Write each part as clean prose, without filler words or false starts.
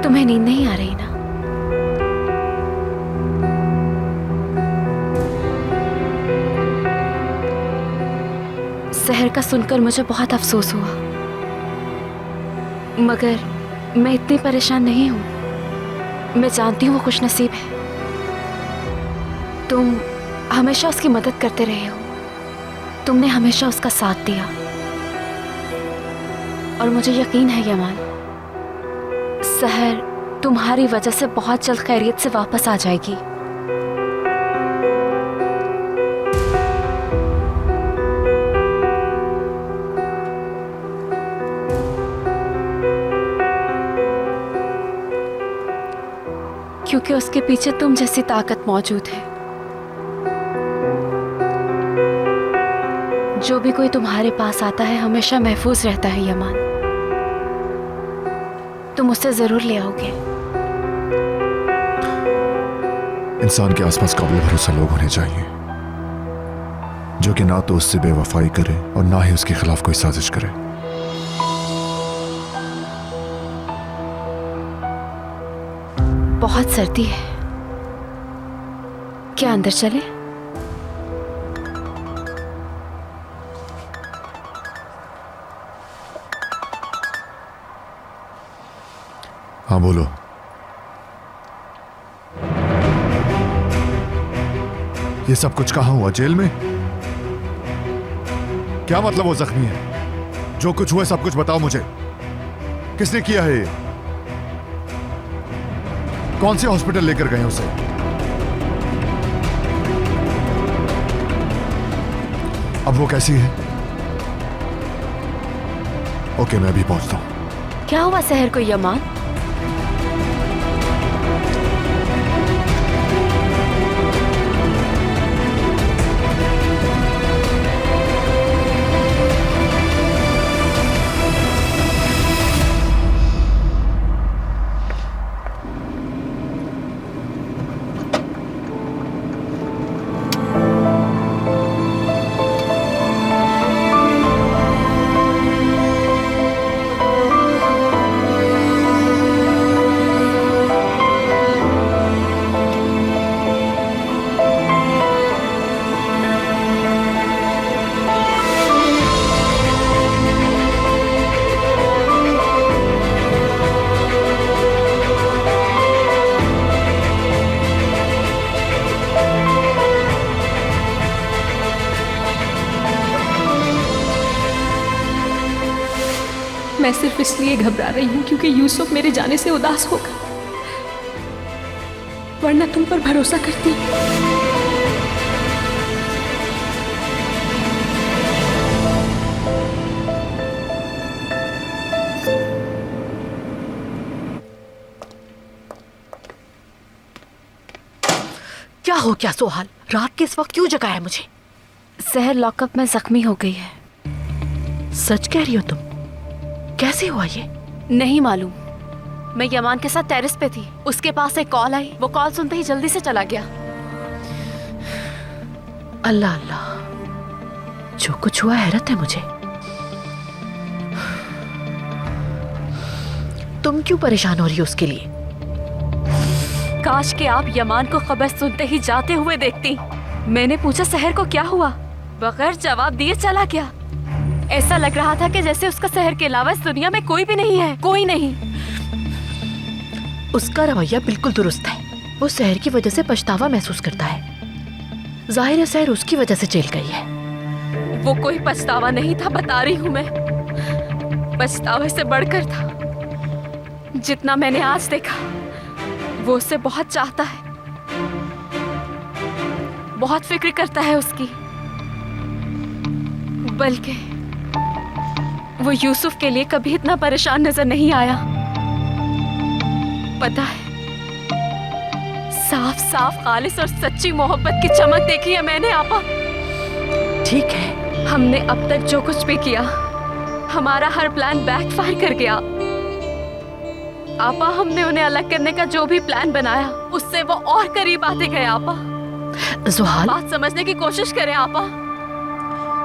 तुम्हें नींद नहीं आ रही ना? सहर का सुनकर मुझे बहुत अफसोस हुआ, मगर मैं इतनी परेशान नहीं हूं। मैं जानती हूँ वो खुशनसीब है। तुम हमेशा उसकी मदद करते रहे हो, तुमने हमेशा उसका साथ दिया, और मुझे यकीन है यमान, सहर तुम्हारी वजह से बहुत जल्द खैरियत से वापस आ जाएगी। क्योंकि उसके पीछे तुम जैसी ताकत मौजूद है। जो भी कोई तुम्हारे पास आता है हमेशा महफूज रहता है यमान। तुम उससे जरूर ले आओगे। इंसान के आसपास काबिल भरोसा लोग होने चाहिए, जो कि ना तो उससे बेवफाई करे और ना ही उसके खिलाफ कोई साजिश करे। बहुत सर्दी है, क्या अंदर चले? हाँ बोलो। ये सब कुछ कहाँ हुआ? जेल में? क्या मतलब वो जख्मी है? जो कुछ हुआ सब कुछ बताओ मुझे। किसने किया है ये? कौन से हॉस्पिटल लेकर गए उसे? अब वो कैसी है? ओके, मैं अभी पहुंचता हूं। क्या हुआ सहर को यमान? मैं सिर्फ इसलिए घबरा रही हूं क्योंकि यूसुफ मेरे जाने से उदास होगा, वरना तुम पर भरोसा करती। क्या हो गया सोहाल? रात के इस वक्त क्यों जगाया मुझे? सहर लॉकअप में जख्मी हो गई है। सच कह रही हो तुम? कैसे हुआ ये? नहीं मालूम। मैं यमान के साथ टेरेस पे थी, उसके पास एक कॉल आई। वो कॉल सुनते ही जल्दी से चला गया। अल्लाह अल्लाह, जो कुछ हुआ हैरत है मुझे। तुम क्यों परेशान हो रही हो उसके लिए? काश कि आप यमान को खबर सुनते ही जाते हुए देखती। मैंने पूछा सहर को क्या हुआ, बगैर जवाब दिए चला गया। ऐसा लग रहा था कि जैसे उसका सहर के अलावा इस दुनिया में कोई भी नहीं है, कोई नहीं। उसका रवैया बिल्कुल दुरुस्त है। वो सहर की वजह से पछतावा महसूस करता है। जाहिर है सहर उसकी वजह से जेल गई है। वो कोई पछतावा नहीं था, बता रही हूं मैं। पछतावे से बढ़कर था। जितना मैंने आज देखा, वो उससे बहुत चाहता है, बहुत फिक्र करता है उसकी। बल्कि वो यूसुफ के लिए कभी इतना परेशान नजर नहीं आया। पता है, साफ साफ खालिस और सच्ची मोहब्बत की चमक देखी है मैंने आपा। ठीक है, हमने अब तक जो कुछ भी किया, हमारा हर प्लान बैकफायर कर गया। आपा, हमने उन्हें अलग करने का जो भी प्लान बनाया, उससे वो और करीब आते गए। आपा, जुहाल, बात समझने की कोशिश करें आपा।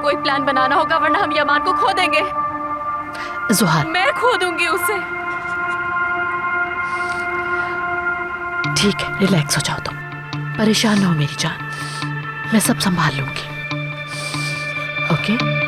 कोई प्लान बनाना होगा, वरना हम यमान को खो देंगे। जुहाल, मैं खो दूंगी उसे। ठीक है, रिलैक्स हो जाओ तुम। परेशान ना हो मेरी जान, मैं सब संभाल लूंगी। ओके?